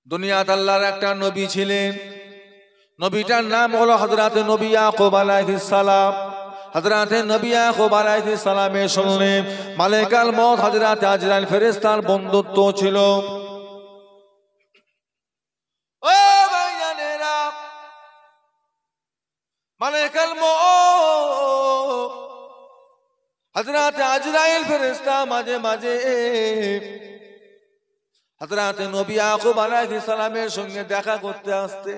দুনিয়াতে আল্লাহর একটা নবী ছিলেন, নবীটার নাম হলো হযরতে নবী ইয়াকুব আলাইহিস সালাম। হযরতে নবী ইয়াকুব আলাইহিস সালামের সঙ্গে মালাকুল মউত হযরতে আজরাইল ফেরেশতার বন্ধুত্ব ছিল। ও ভাইজানেরা, মালাকুল মউত হযরতে আজরাইল ফেরেশতা মাঝে মাঝে হযরতে নবী ইয়াকুব আলাইহিস সালামের সঙ্গে দেখা করতে আসতে,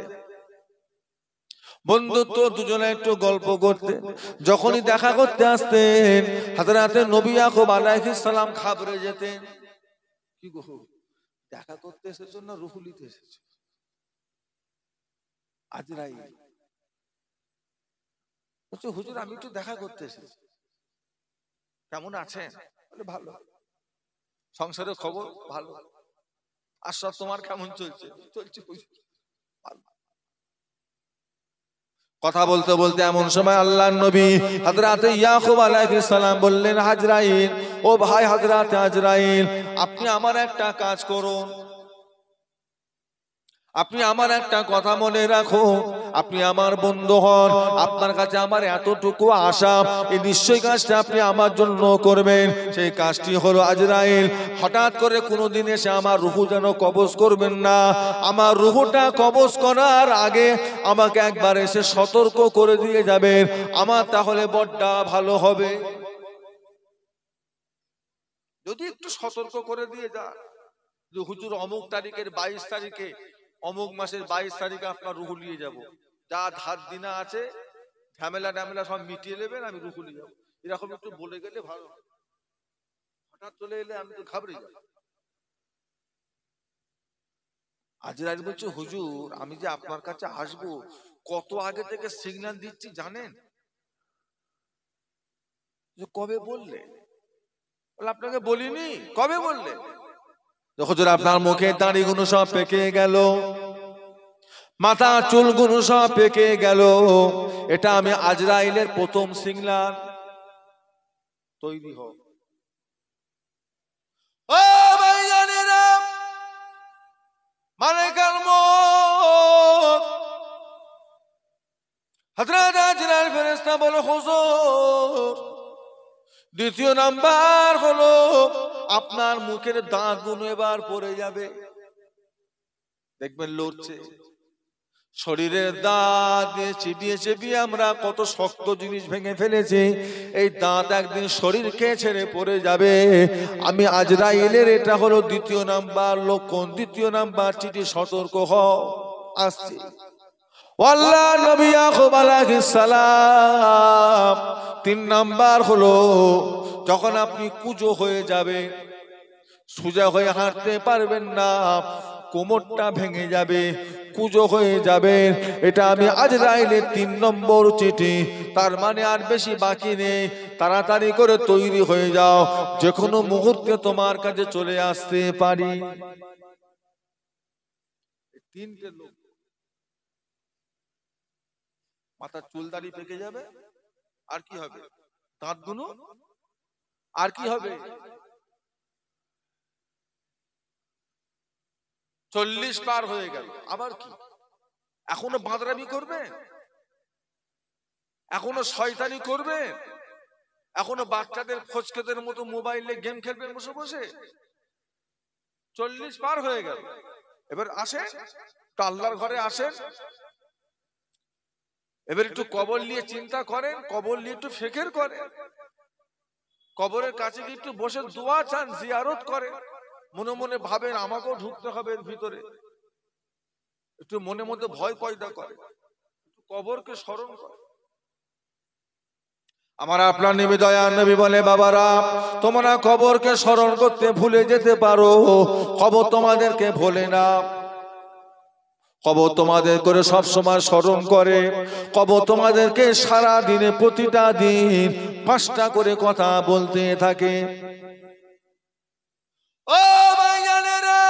বন্ধুত্ব, দুজনে একটু গল্প করতে। যখনই দেখা করতে আসতেন হযরতে নবী ইয়াকুব আলাইহিস সালাম ঘাবড়ে যেতেন। কি গো, দেখা করতে এসেছো না রুহু নিতে এসেছো? আজরাইল বলছে, হুজুর আমি একটু দেখা করতে এসেছি। কেমন আছেন? বলে ভালো। সংসারের খবর ভালো। আর সব তোমার কেমন চলছে? চলছে ভালো। কথা বলতে বলতে এমন সময় আল্লাহর নবী হযরতে ইয়াকুব আলাইহিস সালাম বললেন, আজরাইল, ও ভাই হযরতে আজরাইল, আপনি আমার একটা কাজ করুন, আপনি আমার একটা কথা মনে রাখুন, আপনি আমার বন্ধু হন, আপনার কাছে আমার এতটুকু আশা, এই নিশ্চয়ই কাজটা আপনি আমার জন্য করবেন। সেই কাজটি হলো আজরাইল, হঠাৎ করে কোনোদিন এসে আমার রুহু যেন কবজ করবেন না। আমার রুহুটা কবজ করার আগে আমাকে একবার এসে সতর্ক করে দিয়ে যাবেন, আমার তাহলে বড্ড ভালো হবে। যদি একটু সতর্ক করে দিয়ে যান যে হুজুর অমুক তারিখের 22 তারিখে, অমুক মাসের 22 তারিখে আপনার রুহু নিয়ে যাব, যা ধার দিনা আছে ঝামেলা টামেলা সব মিটিয়ে নেবেন, আমি রুহু নিয়ে যাবো, এরকম একটু বলে গেলে ভালো। হঠাৎ চলে এলে আমি তো ঘাবড়ে যাব। আজরাইল বলছে, হুজুর আমি যে আপনার কাছে আসবো কত আগে থেকে সিগন্যাল দিচ্ছি জানেন? কবে বললে? বলে আপনাকে বলিনি। কবে বললে? হুজুর আপনার মুখে দাড়িগুলো সব পেকে গেল, মাথা চুলগুলো সব পেকে গেল, এটা আমি আজরাইলের প্রথম সিগন্যাল। তৈরি হও। ও ভাইজানেরা, মালাকুল মউত হযরত আজরাইল ফেরেশতা বলে, হুজুর দ্বিতীয় নাম্বার হলো আপনার মুখের দাঁতগুলো এবার পড়ে যাবে, দেখবেন লড়ছে। শরীরের দাঁত দিয়ে চিবিয়ে চিবিয়ে আমরা কত শক্ত জিনিস ভেঙে ফেলেছি, এই দাঁত একদিন শরীরকে ছেড়ে পড়ে যাবে। আমি আজরাইলের এটা হলো দ্বিতীয় নাম্বার লক্ষণ, দ্বিতীয় নাম্বার চিঠি, সতর্ক হও, আসছে। আল্লাহ নবী ইয়াকুব আলাইহিস সালাম 3 নাম্বার হলো যখন আপনি কুঁজো হয়ে যাবে, সোজা হয়ে হাঁটতে পারবেন না, কোমরটা ভেঙে যাবে, কুঁজো হয়ে যাবে, এটা আমি আজরাইলের 3 নম্বর চিঠি। তার মানে আর বেশি বাকি নেই, তাড়াতাড়ি করে তৈরি হয়ে যাও, যে কোনো মুহূর্তে তোমার কাছে চলে আসতে পারি। 3টে লোক, মাথার চুল দাড়ি পেকে যাবে, আর কি হবে? দাঁতগুলো, আর কি হবে? 40 পার হয়ে গেল, আবার কি? এখনো বাঁদরামি করবে? এখনো শয়তানি করবে? এখনো বাচ্চাদের ফচকেদের মতো মোবাইলে গেম খেলবেন বসে বসে? 40 পার হয়ে গেল। এবার আসেন একটু আল্লাহর ঘরে, আসেন এবার একটু কবর নিয়ে চিন্তা করেন, কবর নিয়ে একটু ফিকির করেন, কবরের কাছে গিয়ে একটু বসে দোয়া চান, জিয়ারত করেন, মনে মনে ভাবেন আমাকেও ঢুকতে হবে এর ভিতরে, একটু মনে মধ্যে ভয় পয়দা করে, একটু কবরকে স্মরণ করে। আমার আপনার নবী দয়ার নবী বলে, বাবারা তোমরা কবরকে স্মরণ করতে ভুলে যেতে পারো, কবর তোমাদেরকে ভোলে না। কবর তোমাদের করে সব সময় স্মরণ করে, কবর তোমাদেরকে সারা দিনে প্রতিটা দিন 5টা করে কথা বলতে থাকে। ও ভাইজানেরা,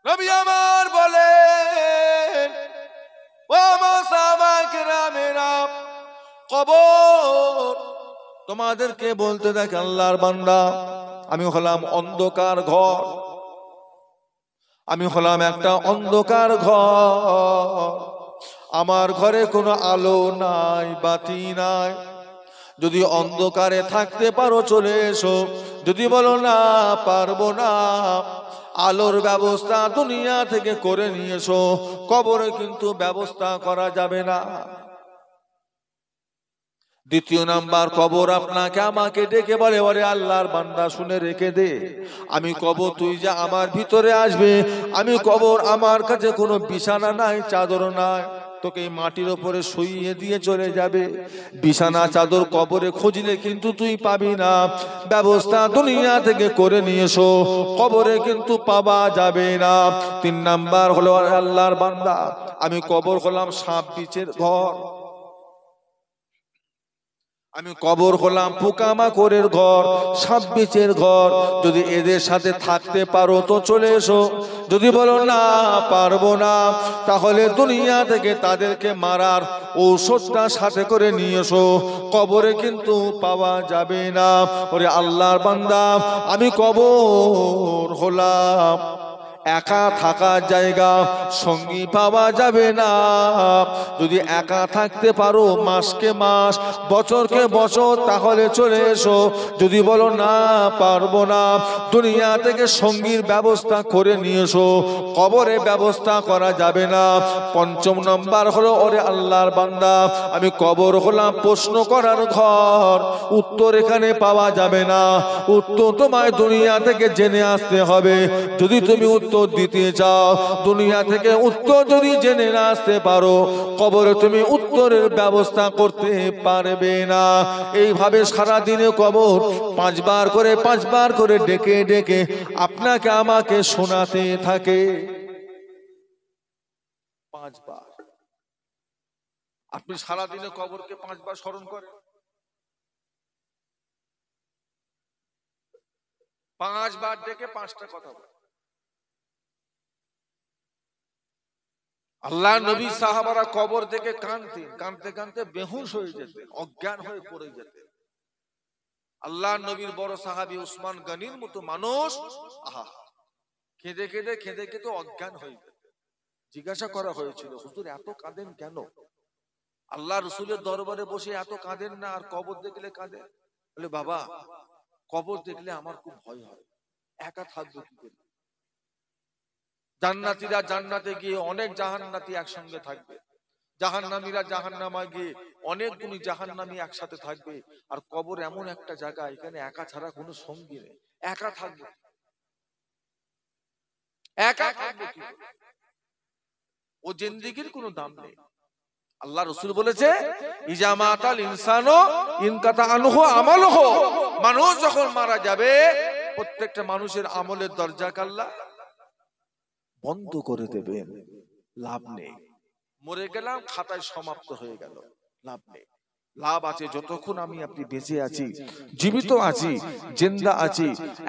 নবী আমার বলেন, ও সাহাবায়ে কেরামেরা, কবর তোমাদেরকে বলতে থাকে, আল্লাহর বান্দা আমি হলাম অন্ধকার ঘর, আমি হলাম একটা অন্ধকার ঘর, আমার ঘরে কোনো আলো নাই, বাতি নাই। যদি অন্ধকারে থাকতে পারো চলে এসো, যদি বলো না পারবো না, আলোর ব্যবস্থা দুনিয়া থেকে করে নিয়ে এসো, কবরে কিন্তু ব্যবস্থা করা যাবে না। দ্বিতীয় নাম্বার, কবর আপনাকে আমাকে ডেকে বলে, ওরে আল্লাহর বান্দা শুনে রেখে দে, আমি কবর তুই যে আমার ভিতরে আসবে, আমি কবর আমার কাছে কোনো বিছানা নাই, চাদর নাই, তোকে মাটির ওপরে শুইয়ে দিয়ে চলে যাবে। বিছানা চাদর কবরে খুঁজলে কিন্তু তুই পাবি না, ব্যবস্থা দুনিয়া থেকে করে নিয়ে এসো, কবরে কিন্তু পাওয়া যাবে না। তিন নাম্বার হলো আল্লাহর বান্দা, আমি কবর হলাম সাপ বিচের ঘর, আমি কবর হলাম পোকামাকড়ের ঘর, সাপ বিচের ঘর। যদি এদের সাথে থাকতে পারো তো চলে এসো, যদি বলো না পারবো না, তাহলে দুনিয়া থেকে তাদেরকে মারার ঔষধটা সাথে করে নিয়ে এসো, কবরে কিন্তু পাওয়া যাবে না। ওরে আল্লাহর বান্দা, আমি কবর হলাম একা থাকার জায়গা, সঙ্গী পাওয়া যাবে না। যদি একা থাকতে পারো মাসকে মাস, বছরকে বছর, তাহলে চলে এসো, যদি বলো না পারবো না, দুনিয়া থেকে সঙ্গীর ব্যবস্থা করে নিয়ে এসো, কবরে ব্যবস্থা করা যাবে না। পঞ্চম নম্বর হলো, ওরে আল্লাহর বান্দা, আমি কবর হলাম প্রশ্ন করার ঘর, উত্তর এখানে পাওয়া যাবে না, উত্তর তোমায় দুনিয়া থেকে জেনে আসতে হবে। যদি তুমি উত্তর দিতে চাও, দুনিয়া থেকে উত্তর যদি জেনে না আসতে পারো, কবরে তুমি উত্তরের ব্যবস্থা করতে পারবে না। এইভাবে সারা দিনে কবর পাঁচবার করে ডেকে ডেকে আপনাকে আমাকে শোনাতে থাকে। 5 বার আপনি সারা দিনে কবরকে 5 বার স্মরণ করেন, 5 বার ডেকে 5টা কথা বলেন। আল্লাহ নবী সাহাবারা কবর থেকে কাঁদতেন, কাঁদতে কাঁদতে বেহুশ হয়ে যেতেন, অজ্ঞান হয়ে পড়ে যেতেন। আল্লাহ নবীর বড় সাহাবী উসমান গনির মতো মানুষ আহা কেঁদে কেঁদে কেঁদে কেঁদে অজ্ঞান হয়ে যেতেন। জিজ্ঞাসা করা হয়েছিল, হুজুর এত কাঁদেন কেন? আল্লাহ রসুলের দরবারে বসে এত কাঁদেন না, আর কবর দেখলে কাঁদেন? বলে, বাবা কবর দেখলে আমার খুব ভয় হয়, একা থাকবো কি করে? জান্নাতীরা জান্নাতে গিয়ে অনেক জাহান্নাতী একসঙ্গে থাকবে, জাহান্নামীরা জাহান্নামে গিয়ে অনেক গুণী জাহান্নামী একসাথে থাকবে। আর কবর এমন একটা জায়গা, এখানে একা ছাড়া কোনো সঙ্গী নেই, একা থাকবে, একা থাকবে কি করে? ও জিন্দেগির কোনো দাম নেই। আল্লাহ রসুল বলেছে, ইজা মাতাল ইনসানু ইনকাতা আনহু আমালুহু, মানুষ যখন মারা যাবে প্রত্যেকটা মানুষের আমলের দরজা আল্লাহ বন্ধ করে দেবেন, লাভ নেই। মরে গেলাম, খাতায় সমাপ্ত হয়ে গেল, লাভ নেই। লাভ আছে যতক্ষণ আমি আপনি বেঁচে আছি, জীবিত আছি, জিন্দা আছি,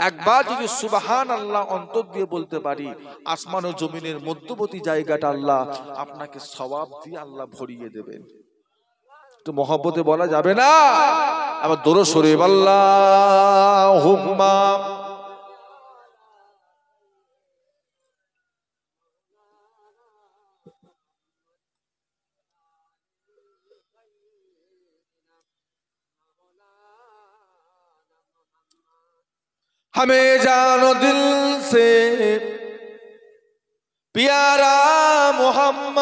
একবার যদি সুবহানাল্লাহ অন্তর দিয়ে বলতে পারি, আসমান ও জমিনের মধ্যবর্তী জায়গাটা আল্লাহ আপনাকে সওয়াব দিয়ে আল্লাহ ভরিয়ে দেবেন। তো মহব্বতে বলা যাবে না? আবার দরুদ শরীফ আল্লাহুম্মা हमें जानो दिल से प्यारा मोहम्मद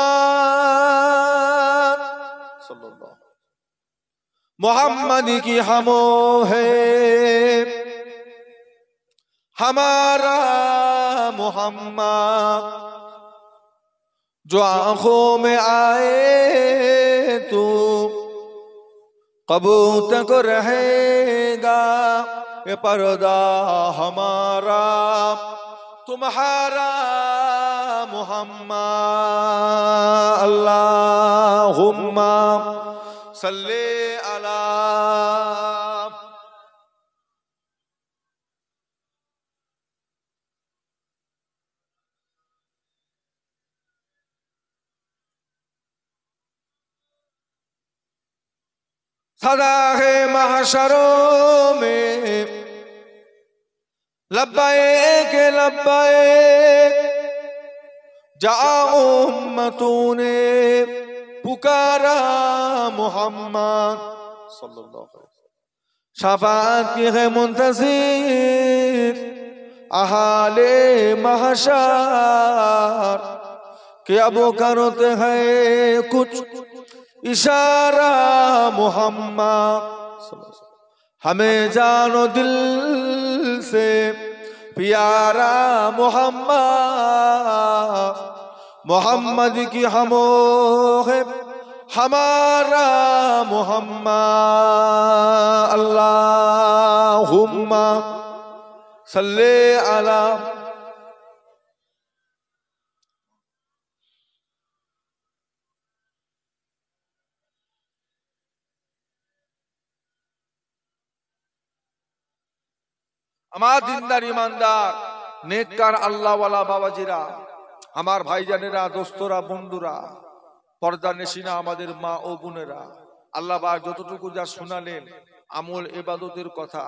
सल्लल्लाहु मोहम्मद की हमो है हमारा मोहम्मद, जो आंखों में आए तो कबू तक रहेगा, ये पर्दा हमारा तुम्हारा मोहम्मद। अल्लाहुम्मा सल्ले अला सदा है महशरों में लब्बैक लब्बैक, जा उम्मतों ने पुकारा मोहम्मद सल्लल्लाहु अलैहि वसल्लम, शफाअत की है मुंतज़िर अहाले महशर, कि अब करते हैं कुछ इशारा मोहम्मद, हमें जानो दिल से प्यारा मोहम्मद, मोहम्मद की हमो है हमारा मोहम्मद। अल्लाहुम्मा सल्ले अला। আমার দিনদার ইমানদার নেককার আল্লাহওয়ালা বাবাজিরা, আমার ভাইজানেরা, দোস্তরা, বন্ধুরা, পর্দা নেশিনা আমাদের মা ও বোনেরা, আল্লাহ পাক যতটুকু যা শোনালেন আমল ইবাদতের কথা,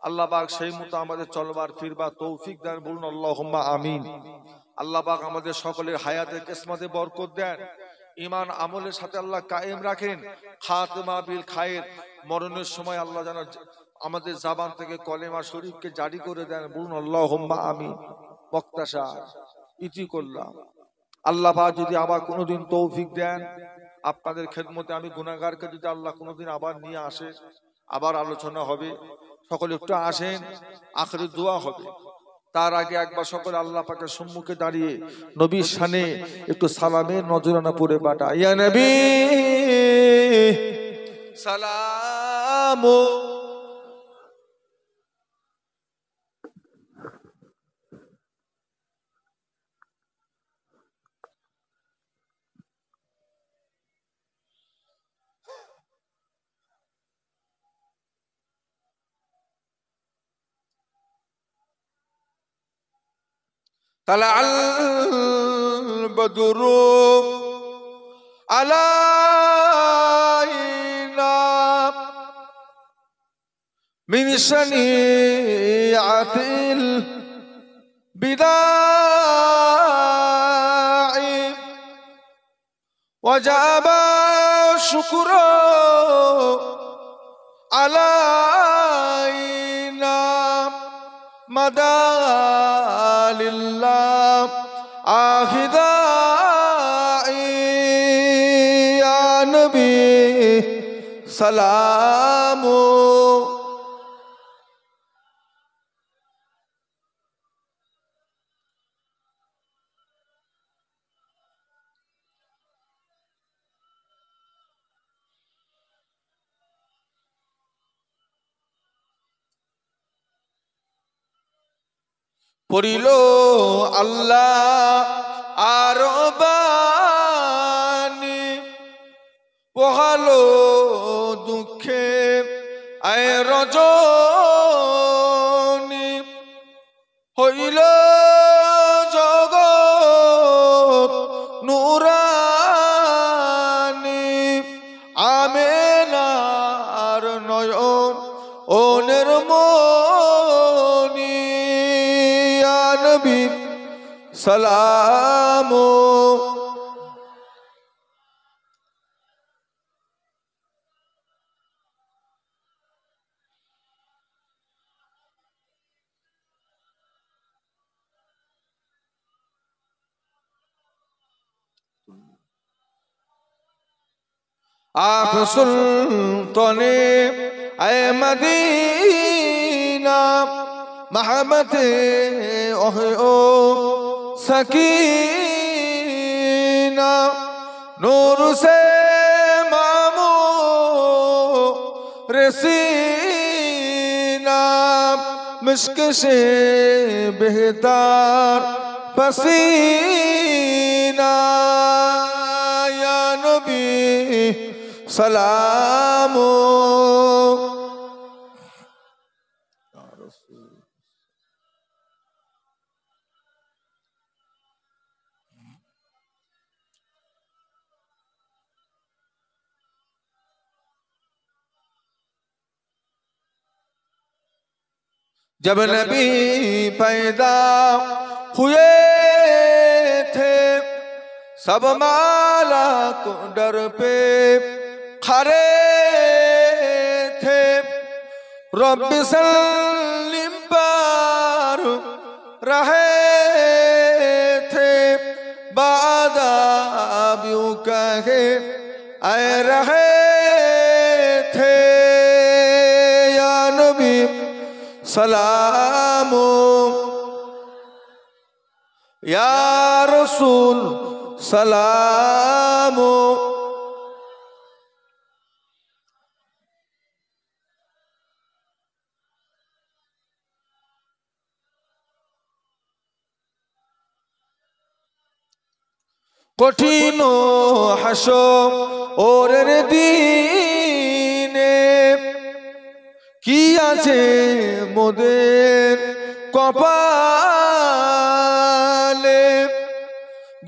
আল্লাহ পাক সেই মতো আমাদের চলবার ফিরবার তৌফিক দান, বলুন আল্লাহুম্মা আমিন। আল্লাহ পাক আমাদের সকলের হায়াতে কিসমতে বরকত দেন, ঈমান আমলের সাথে আল্লাহ কায়েম রাখেন, খাতেমা বিল খায়ের, মরণের সময় আল্লাহ যেন আমাদের জাবান থেকে কলেমা শরীফকে জারি করে দেন, বলুন আল্লাহুম্মা আমিন। বক্তাশা ইতি করলাম, আল্লাহ পাক যদি আবার কোনোদিন তৌফিক দেন, আপনাদের খেদমতে আমি গুনাহগারকে যদি আল্লাহ কোনোদিন আবার নিয়ে আসে, আবার আলোচনা হবে, সকলে একটু আসেন, আখিরি দোয়া হবে। তার আগে একবার সকলে আল্লাহ পাকের সম্মুখে দাঁড়িয়ে নবীর শানে একটু সালামের নজরানা পড়ে বাটা। ইয়া নবী সালাম। طلع البدر علينا من شنيعة البداع وجاب الشكر علينا مدى لله آخذائي يا نبي سلام। পড়িল আল্লাহ আর বাণী, পোহালো দুঃখে আয় রজনী, হইল জগৎ নুরানি, আমেনার নয়ন ও নির্মণি, ইয়া নবী সালাম। आप सुल्ताने ऐ मदीना, महबते ओ सकीना, नूर से मामो रसीना, मिस्क से बेहतर पसीना, या नबी सलाम। जब नबी पैदा हुए थे सब माला को डर पे खड़े थे, रब सल्लिम पर रहे थे, बादाब यूं कहे आए रहे थे, या नबी सलामो, या रसूल सलामो। কঠিন হাসরের দিনে কি আছে মোদের কপালে,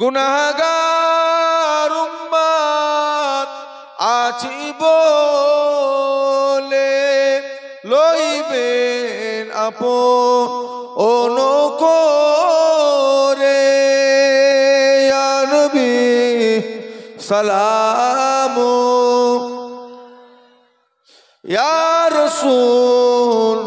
গুনাহগার উম্মত আছি বলে লইবেন আপন করে, ইয়া নবী সালামু, ইয়া রাসূল,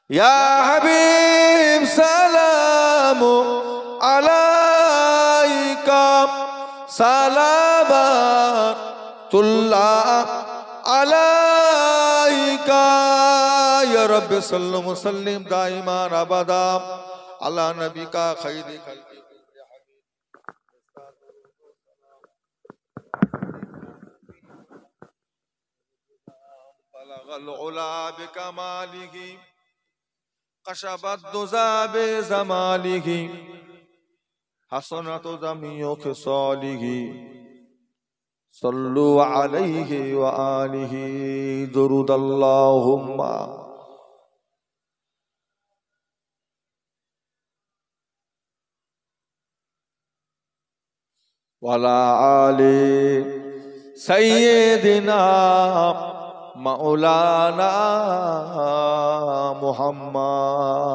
ইয়া হাবিব সালামু আলাইকা, সালাবাতুল্লাহ আলাইকা, ইয়া রাব্বি সাল্লি ওয়া সাল্লিম দাইমান আবাদা আলা নবিকা খাইরি খালকি বালাগাল উলা বিকামালিহি কাশাবাদ দুজা বিজামালিহি হাসানাতু জামিউ খিসালিহি সাল্লু আলাইহি ওয়া আলিহি দুরুদাল্লাহুম্মা ওয়ালা আলি সাইয়্যিদিনা মাওলানা মুহাম্মদ।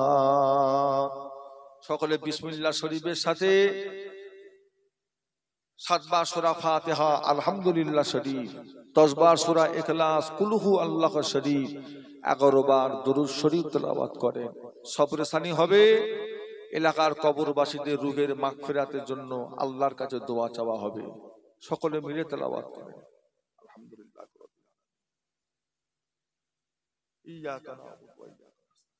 সকলে বিসমিল্লাহ শরীফের সাথে 7 বার সূরা ফাতিহা আলহামদুলিল্লাহ শরীফ, 10 বার সূরা ইখলাস কুল হু আল্লাহ শরীফ, 11 বার দুরূদ শরীফ তেলাওয়াত করেন। সবরে সানি হবে, এলাকার কবরবাসীদের রূহের মাগফিরাতের জন্য আল্লাহর কাছে দোয়া চাওয়া হবে। সকলে মিলে তেলাওয়াত করেন আলহামদুলিল্লাহ। ইয়াকা না'বুদু ওয়া ইয়াকা নাস্তাঈন।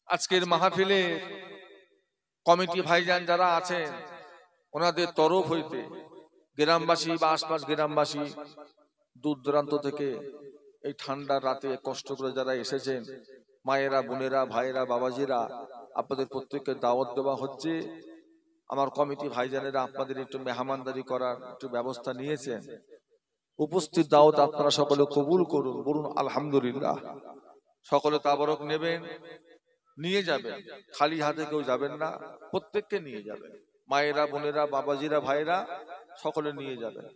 আজকের মাহফিলে কমিটি ভাইজান যারা আছেন ওনাদের তরফ হইতে গ্রামবাসী বা আশপাশ গ্রামবাসী দূর দূরান্ত থেকে এই ঠান্ডার রাতে কষ্ট করে যারা এসেছেন, মায়েরা, বোনেরা, ভাইয়েরা, বাবাজিরা, আপনাদের প্রত্যেককে দাওয়াত দেওয়া হচ্ছে। আমার কমিটি ভাইজানেরা আপনাদের একটু মেহমানদারি করার একটু ব্যবস্থা নিয়েছেন। উপস্থিত দাওয়াত আপনারা সকলে কবুল করুন, বলুন আলহামদুলিল্লাহ। সকলে তাবারক নেবেন, নিয়ে যাবেন, খালি হাতে কেউ যাবেন না, প্রত্যেককে নিয়ে যাবেন। মায়েরা, বোনেরা, বাবাজিরা, ভাইরা সকলে নিয়ে যাবেন।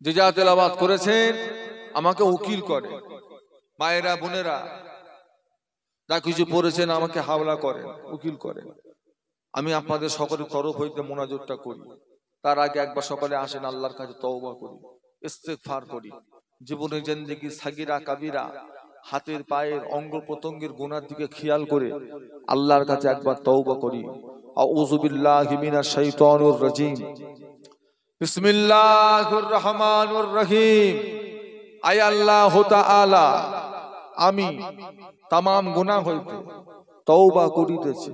যে যা তেলাওয়াত করেছেন আমাকে উকিল করে, মায়েরা বোনেরা যা কিছু পড়েছেন আমাকে হাওলা করেন, উকিল করেন। আমি আপনাদের সকলের তরফ হইতে মোনাজাতটা করি। তার আগে একবার সকালে আসেন, আল্লাহর কাছে তওবা করি, ইস্তেগফার করি। জীবনের জিন্দেগি সাগিরা কাবিরা, হাতের পায়ের অঙ্গ প্রত্যঙ্গের গুনার দিকে খেয়াল করে আল্লাহর কাছে একবার তওবা করি। আউযু বিল্লাহি মিনাশ শাইতানির রাজিম। বিসমিল্লাহির রহমানির রহিম। আয় আল্লাহ তাআলা, আমি তামাম গুনাহ হইতে তওবা করিতেছি।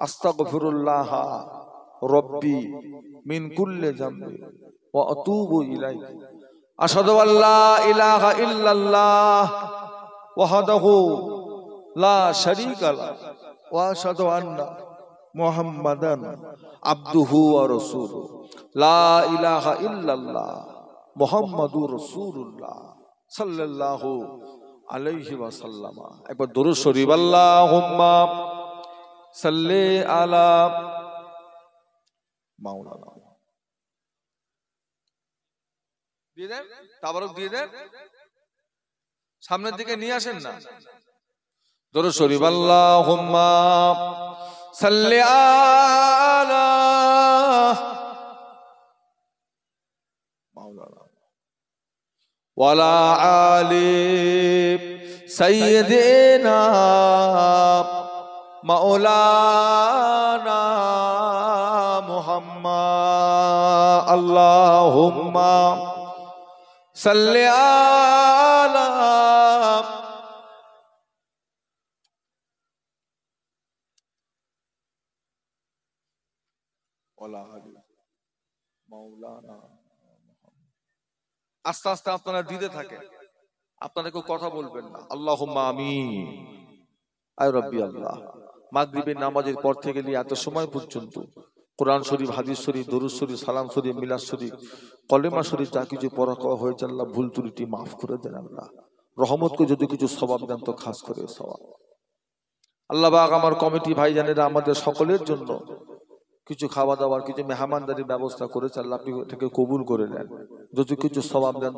আস্তাগফিরুল্লাহ রব্বি মিন কুল্লি যামবি ওয়া আতুবু ইলাইহি। আশহাদু আল্লা ইলাহা ইল্লাল্লাহ ওয়াহদাহু লা শারীকা লাহু ওয়া আশহাদু আন্না মুহাম্মাদান আবদুহু ওয়া রাসূলুহু। লা ইলাহা ইল্লাল্লাহ মুহাম্মাদুর রাসূলুল্লাহ সাল্লাল্লাহু আলাইহি ওয়াসাল্লাম। একবার দরুদ শরীফ। আল্লাহুম্মা সাল্লি আলা মাওলানা। দিয়ে দেন, তাবারক দিয়ে দেন, সামনের দিকে নিয়ে আসেন না। দরুদ শরীফ। আল্লাহুম্মা সাল্লি আলা মাওলানা ওয়ালা আলি সাইয়্যিদিনা মাওলানা মুহাম্মদ। আল্লাহুম্মা সাল্লি আলা ওয়ালা আলি মাওলানা। আস্তে আস্তে আপনারা দিতে থাকেন, আপনারা কেউ কথা বলবেন না। আল্লাহুম্মা আমিন। আয় রব্বি আল্লাহ। মাগরিবের নামাজের পর থেকে নিয়ে এত সময় পর্যন্ত কোরআন শরীফ, হাদিস শরীফ, দরুদ শরীফ, সালাম শরীফ, মিলাদ শরীফ, কলেমা শরীফ যা কিছু পড়া করা হয়েছে আল্লাহ ভুল ত্রুটি মাফ করে দেন। আল্লাহ রহমতকে যদি কিছু সওয়াব দেন তো খাস করে সওয়াব। আল্লাহ পাক আমার কমিটি ভাইজানেরা আমাদের সকলের জন্য কিছু খাওয়া দাওয়ার, কিছু মেহমানদারির ব্যবস্থা করেছে। আল্লাহ আপনি এটাকে কবুল করে নেন, যদি কিছু সওয়াব দেন।